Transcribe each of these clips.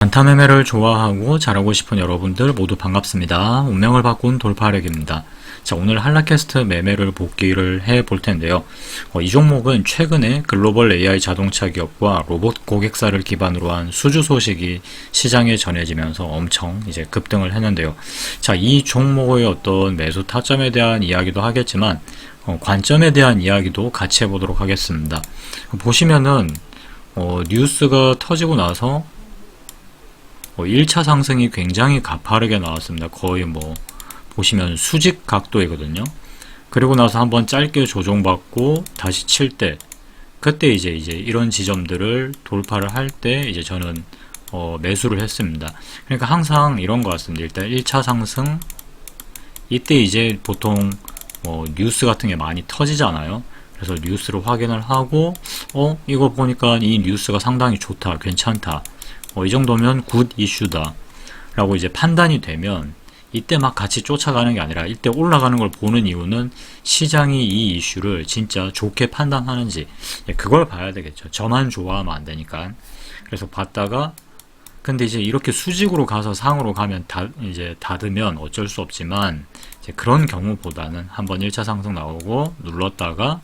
단타 매매를 좋아하고 잘하고 싶은 여러분들 모두 반갑습니다. 운명을 바꾼 돌파력입니다. 자, 오늘 한라캐스트 매매를 복귀를 해 볼 텐데요. 이 종목은 최근에 글로벌 AI 자동차 기업과 로봇 고객사를 기반으로 한 수주 소식이 시장에 전해지면서 엄청 이제 급등을 했는데요. 자, 이 종목의 어떤 매수 타점에 대한 이야기도 하겠지만 관점에 대한 이야기도 같이 해보도록 하겠습니다. 보시면은 뉴스가 터지고 나서 1차 상승이 굉장히 가파르게 나왔습니다. 거의 보시면 수직 각도이거든요. 그리고 나서 한번 짧게 조정받고 다시 칠 때, 그때 이제 이런 지점들을 돌파를 할 때 이제 저는 매수를 했습니다. 그러니까 항상 이런 것 같습니다. 일단 1차 상승, 이때 이제 보통 뉴스 같은 게 많이 터지잖아요. 그래서 뉴스를 확인을 하고 이거 보니까 이 뉴스가 상당히 좋다, 괜찮다, 이 정도면 굿 이슈다 라고 이제 판단이 되면 이때 막 같이 쫓아가는 게 아니라 이때 올라가는 걸 보는 이유는 시장이 이 이슈를 진짜 좋게 판단하는지 그걸 봐야 되겠죠. 저만 좋아하면 안 되니까. 그래서 봤다가 근데 이제 이렇게 수직으로 가서 상으로 가면 이제 닫으면 어쩔 수 없지만 이제 그런 경우보다는 한번 1차 상승 나오고 눌렀다가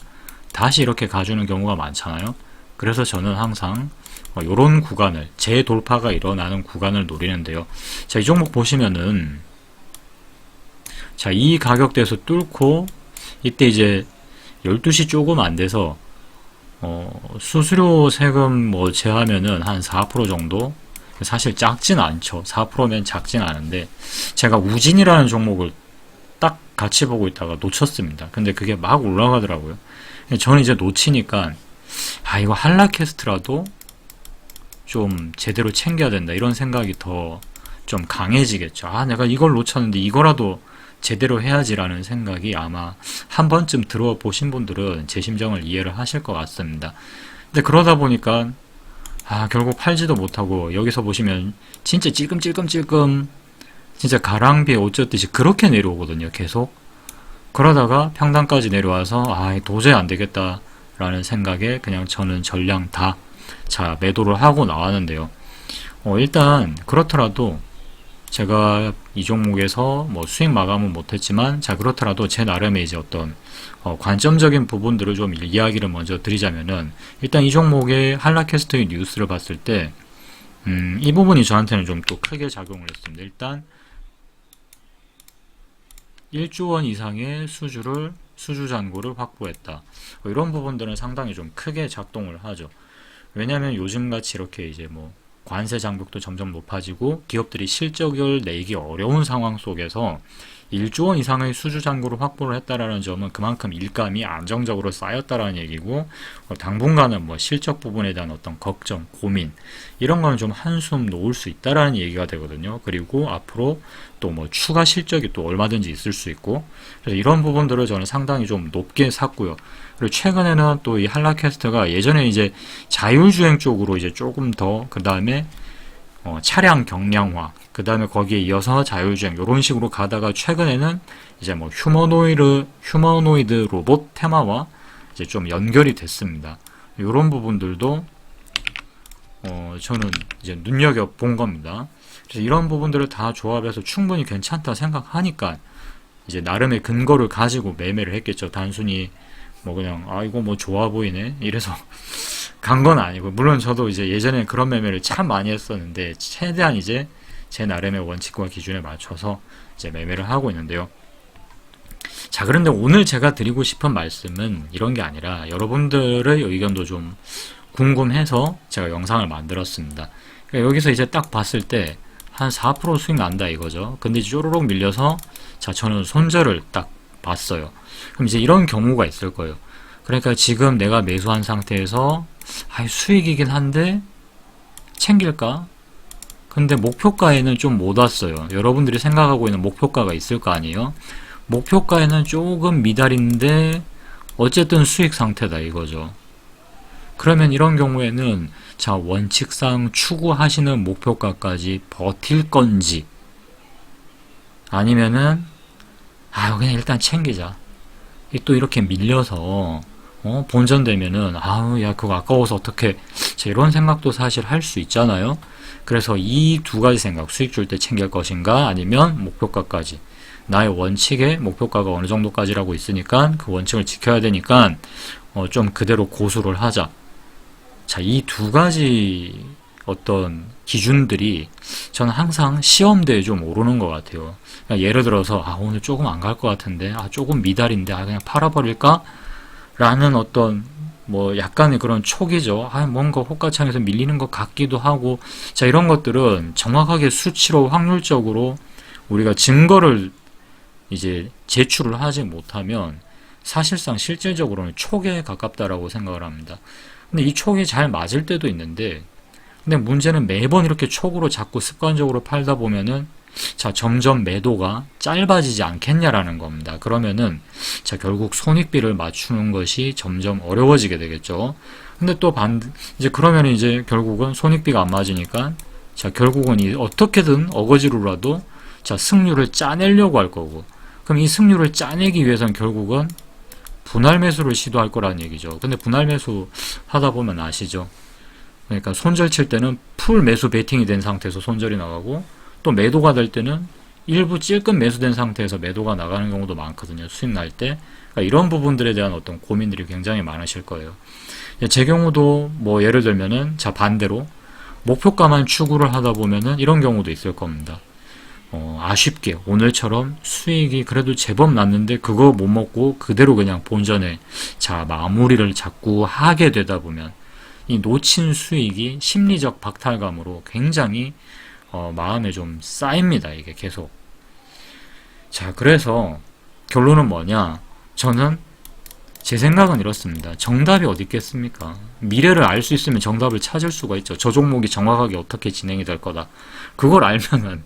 다시 이렇게 가주는 경우가 많잖아요. 그래서 저는 항상 요런 구간을, 재돌파가 일어나는 구간을 노리는데요. 자, 이 종목 보시면은, 자, 이 가격대에서 뚫고, 이때 이제 12시 조금 안 돼서, 수수료 세금 제하면은 한 4% 정도? 사실 작진 않죠. 4%면 작진 않은데, 제가 우진이라는 종목을 딱 같이 보고 있다가 놓쳤습니다. 근데 그게 막 올라가더라고요. 저는 이제 놓치니까, 이거 한라캐스트라도 좀 제대로 챙겨야 된다 이런 생각이 더 좀 강해지겠죠. 내가 이걸 놓쳤는데 이거라도 제대로 해야지라는 생각이 아마 한 번쯤 들어보신 분들은 제 심정을 이해를 하실 것 같습니다. 근데 그러다 보니까 결국 팔지도 못하고 여기서 보시면 진짜 찔끔찔끔찔끔 진짜 가랑비에 옷 젖듯이 그렇게 내려오거든요. 계속 그러다가 평단까지 내려와서 도저히 안 되겠다 라는 생각에 그냥 저는 전량 다 매도를 하고 나왔는데요. 일단 그렇더라도 제가 이 종목에서 수익 마감은 못했지만 그렇더라도 제 나름의 이제 어떤 관점적인 부분들을 좀 이야기를 먼저 드리자면은 일단 이 종목의 한라캐스트의 뉴스를 봤을 때 이 부분이 저한테는 좀 또 크게 작용을 했습니다. 일단 1조 원 이상의 수주 잔고를 확보했다. 이런 부분들은 상당히 좀 크게 작동을 하죠. 왜냐하면 요즘같이 이렇게 이제 관세 장벽도 점점 높아지고 기업들이 실적을 내기 어려운 상황 속에서 1조 원 이상의 수주 잔고를 확보를 했다라는 점은 그만큼 일감이 안정적으로 쌓였다라는 얘기고, 당분간은 실적 부분에 대한 어떤 걱정, 고민 이런 거는 좀 한숨 놓을 수 있다라는 얘기가 되거든요. 그리고 앞으로 또 추가 실적이 또 얼마든지 있을 수 있고, 그래서 이런 부분들을 저는 상당히 좀 높게 샀고요. 그리고 최근에는 또 이 한라캐스트가 예전에 이제 자율주행 쪽으로 이제 조금 더 그 다음에 차량 경량화, 그 다음에 거기에 이어서 자율주행 이런 식으로 가다가 최근에는 이제 휴머노이드 로봇 테마와 이제 좀 연결이 됐습니다. 이런 부분들도 저는 이제 눈여겨 본 겁니다. 그래서 이런 부분들을 다 조합해서 충분히 괜찮다 생각하니까 이제 나름의 근거를 가지고 매매를 했겠죠. 단순히 그냥 이거 좋아 보이네 이래서 간 건 아니고, 물론 저도 이제 예전에 그런 매매를 참 많이 했었는데 최대한 이제 제 나름의 원칙과 기준에 맞춰서 이제 매매를 하고 있는데요. 자, 그런데 오늘 제가 드리고 싶은 말씀은 이런 게 아니라 여러분들의 의견도 좀 궁금해서 제가 영상을 만들었습니다. 그러니까 여기서 이제 딱 봤을 때 한 4% 수익 난다 이거죠. 근데 쪼르륵 밀려서 저는 손절을 딱 봤어요. 그럼 이제 이런 경우가 있을 거예요. 그러니까 지금 내가 매수한 상태에서 수익이긴 한데 챙길까? 근데 목표가에는 좀 못 왔어요. 여러분들이 생각하고 있는 목표가가 있을 거 아니에요? 목표가에는 조금 미달인데 어쨌든 수익 상태다 이거죠. 그러면 이런 경우에는 원칙상 추구하시는 목표가까지 버틸 건지, 아니면은 그냥 일단 챙기자. 또 이렇게 밀려서 본전되면은 아우 야 그거 아까워서 어떻게 이런 생각도 사실 할 수 있잖아요. 그래서 이 두 가지 생각, 수익 줄 때 챙길 것인가 아니면 목표가까지, 나의 원칙에 목표가가 어느 정도까지라고 있으니까 그 원칙을 지켜야 되니까 좀 그대로 고수를 하자. 자, 이 두 가지 어떤 기준들이 저는 항상 시험대에 좀 오르는 것 같아요. 그러니까 예를 들어서 오늘 조금 안 갈 것 같은데 조금 미달인데 그냥 팔아버릴까? 라는 어떤 뭐 약간의 그런 촉이죠. 뭔가 호가창에서 밀리는 것 같기도 하고, 자 이런 것들은 정확하게 수치로 확률적으로 우리가 증거를 이제 제출을 하지 못하면 사실상 실질적으로는 촉에 가깝다라고 생각을 합니다. 근데 이 촉이 잘 맞을 때도 있는데, 근데 문제는 매번 이렇게 촉으로 자꾸 습관적으로 팔다 보면은 자 점점 매도가 짧아지지 않겠냐라는 겁니다. 그러면은 자 결국 손익비를 맞추는 것이 점점 어려워지게 되겠죠. 근데 또 이제 그러면 이제 결국은 손익비가 안 맞으니까 자 결국은 어떻게든 어거지로라도 자 승률을 짜내려고 할 거고, 그럼 이 승률을 짜내기 위해서는 결국은 분할 매수를 시도할 거라는 얘기죠. 근데 분할 매수 하다 보면 아시죠? 그러니까 손절 칠 때는 풀 매수 베팅이 된 상태에서 손절이 나가고, 또 매도가 될 때는 일부 찔끔 매수된 상태에서 매도가 나가는 경우도 많거든요. 수익 날 때. 그러니까 이런 부분들에 대한 어떤 고민들이 굉장히 많으실 거예요. 제 경우도 뭐 예를 들면은 자 반대로 목표가만 추구를 하다 보면은 이런 경우도 있을 겁니다. 아쉽게 오늘처럼 수익이 그래도 제법 났는데 그거 못 먹고 그대로 그냥 본전에 자 마무리를 자꾸 하게 되다 보면 이 놓친 수익이 심리적 박탈감으로 굉장히 마음에 좀 쌓입니다. 이게 계속. 자, 그래서 결론은 뭐냐? 저는 제 생각은 이렇습니다. 정답이 어디 있겠습니까? 미래를 알 수 있으면 정답을 찾을 수가 있죠. 저 종목이 정확하게 어떻게 진행이 될 거다. 그걸 알면은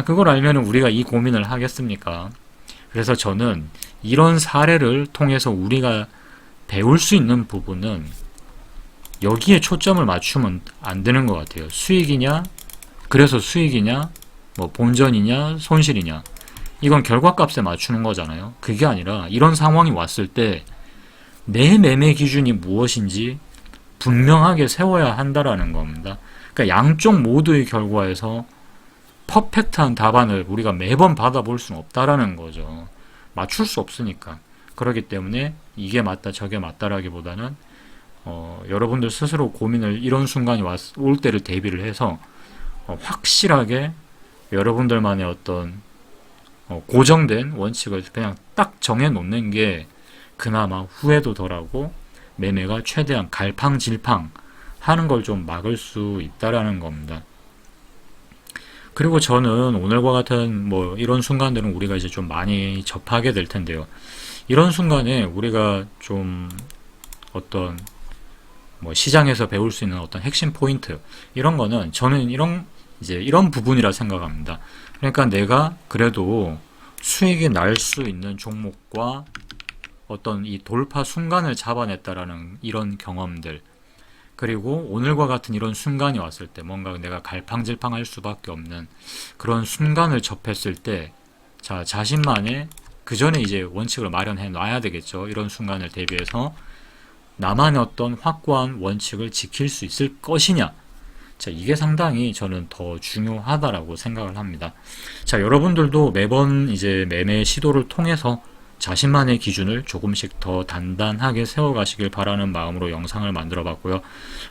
그걸 알면은 우리가 이 고민을 하겠습니까? 그래서 저는 이런 사례를 통해서 우리가 배울 수 있는 부분은 여기에 초점을 맞추면 안 되는 것 같아요. 수익이냐? 그래서 수익이냐, 뭐 본전이냐, 손실이냐, 이건 결과값에 맞추는 거잖아요. 그게 아니라 이런 상황이 왔을 때 내 매매 기준이 무엇인지 분명하게 세워야 한다라는 겁니다. 그러니까 양쪽 모두의 결과에서 퍼펙트한 답안을 우리가 매번 받아볼 수는 없다라는 거죠. 맞출 수 없으니까. 그렇기 때문에 이게 맞다 저게 맞다라기보다는 여러분들 스스로 고민을 이런 순간이 올 때를 대비를 해서 확실하게 여러분들만의 어떤 고정된 원칙을 그냥 딱 정해 놓는 게 그나마 후회도 덜하고 매매가 최대한 갈팡질팡 하는 걸 좀 막을 수 있다라는 겁니다. 그리고 저는 오늘과 같은 뭐 이런 순간들은 우리가 이제 좀 많이 접하게 될 텐데요. 이런 순간에 우리가 좀 어떤 뭐 시장에서 배울 수 있는 어떤 핵심 포인트, 이런 거는 저는 이런 부분이라 생각합니다. 그러니까 내가 그래도 수익이 날 수 있는 종목과 어떤 이 돌파 순간을 잡아냈다라는 이런 경험들, 그리고 오늘과 같은 이런 순간이 왔을 때 뭔가 내가 갈팡질팡할 수밖에 없는 그런 순간을 접했을 때 자신만의 그 전에 이제 원칙을 마련해 놔야 되겠죠. 이런 순간을 대비해서 나만의 어떤 확고한 원칙을 지킬 수 있을 것이냐, 이게 상당히 저는 더 중요하다라고 생각을 합니다. 여러분들도 매번 이제 매매 시도를 통해서 자신만의 기준을 조금씩 더 단단하게 세워가시길 바라는 마음으로 영상을 만들어 봤고요.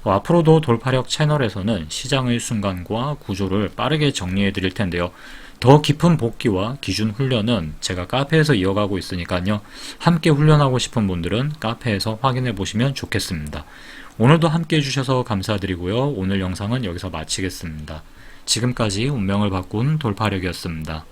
앞으로도 돌파력 채널에서는 시장의 순간과 구조를 빠르게 정리해 드릴 텐데요. 더 깊은 복기와 기준 훈련은 제가 카페에서 이어가고 있으니까요. 함께 훈련하고 싶은 분들은 카페에서 확인해 보시면 좋겠습니다. 오늘도 함께 해주셔서 감사드리고요. 오늘 영상은 여기서 마치겠습니다. 지금까지 운명을 바꾼 돌파력이었습니다.